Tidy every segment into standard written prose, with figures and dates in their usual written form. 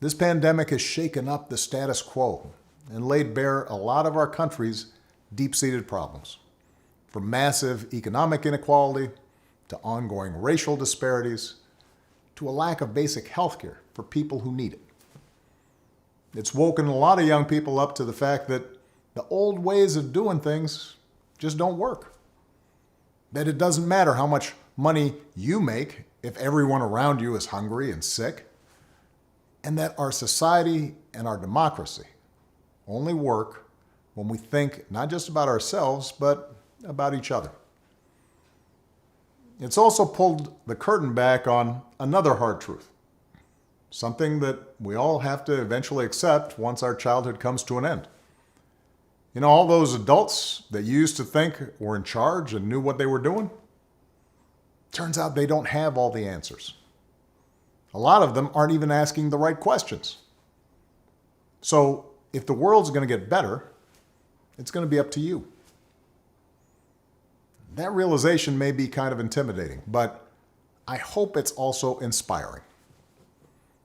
This pandemic has shaken up the status quo and laid bare a lot of our country's deep-seated problems, from massive economic inequality to ongoing racial disparities to a lack of basic health care for people who need it. It's woken a lot of young people up to the fact that the old ways of doing things just don't work. That it doesn't matter how much money you make if everyone around you is hungry and sick. And that our society and our democracy only work when we think not just about ourselves, but about each other. It's also pulled the curtain back on another hard truth, something that we all have to eventually accept once our childhood comes to an end. You know, all those adults that you used to think were in charge and knew what they were doing, turns out they don't have all the answers. A lot of them aren't even asking the right questions. So if the world's going to get better, it's going to be up to you. That realization may be kind of intimidating, but I hope it's also inspiring.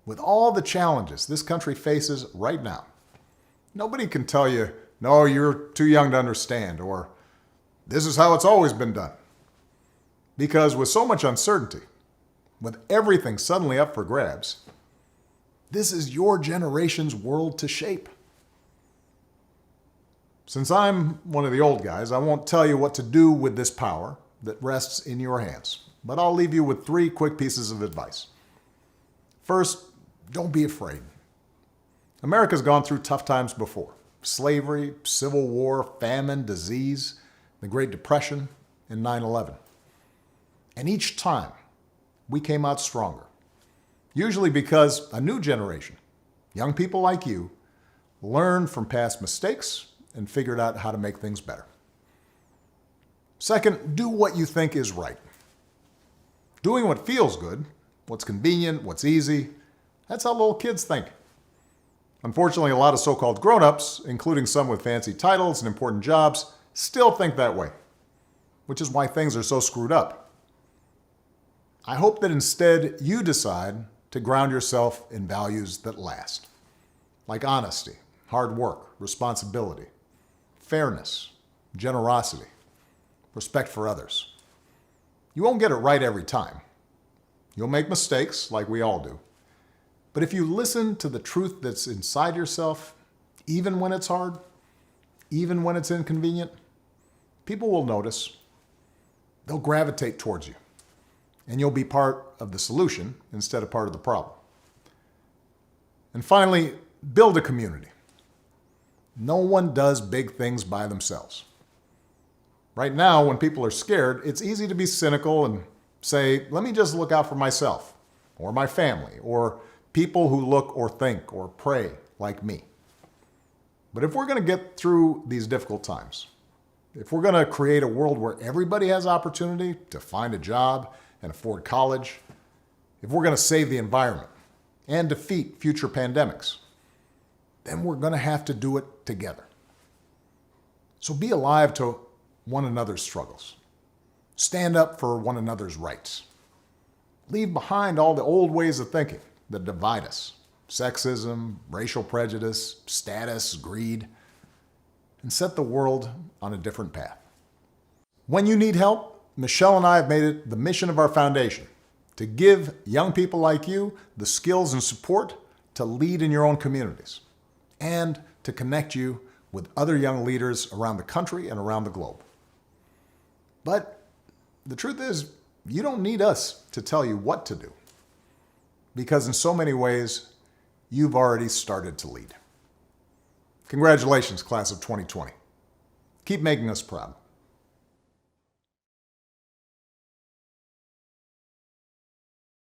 With all the challenges this country faces right now, nobody can tell you, no, you're too young to understand, or this is how it's always been done. Because with so much uncertainty, with everything suddenly up for grabs, this is your generation's world to shape. Since I'm one of the old guys, I won't tell you what to do with this power that rests in your hands, but I'll leave you with 3 quick pieces of advice. First, don't be afraid. America's gone through tough times before: slavery, civil war, famine, disease, the Great Depression, and 9/11. And each time, we came out stronger. Usually because a new generation, young people like you, learned from past mistakes and figured out how to make things better. Second, do what you think is right. Doing what feels good, what's convenient, what's easy, that's how little kids think. Unfortunately, a lot of so-called grown-ups, including some with fancy titles and important jobs, still think that way, which is why things are so screwed up. I hope that instead you decide to ground yourself in values that last, like honesty, hard work, responsibility, fairness, generosity, respect for others. You won't get it right every time. You'll make mistakes, like we all do. But if you listen to the truth that's inside yourself, even when it's hard, even when it's inconvenient, people will notice. They'll gravitate towards you. And you'll be part of the solution instead of part of the problem. And finally, build a community. No one does big things by themselves. Right now, when people are scared, it's easy to be cynical and say, let me just look out for myself, or my family, or people who look or think or pray like me. But if we're going to get through these difficult times, if we're going to create a world where everybody has opportunity to find a job and afford college, if we're going to save the environment and defeat future pandemics, then we're going to have to do it together. So be alive to one another's struggles. Stand up for one another's rights. Leave behind all the old ways of thinking that divide us: sexism, racial prejudice, status, greed, and set the world on a different path. When you need help, Michelle and I have made it the mission of our foundation to give young people like you the skills and support to lead in your own communities and to connect you with other young leaders around the country and around the globe. But the truth is, you don't need us to tell you what to do, because in so many ways, you've already started to lead. Congratulations, class of 2020. Keep making us proud.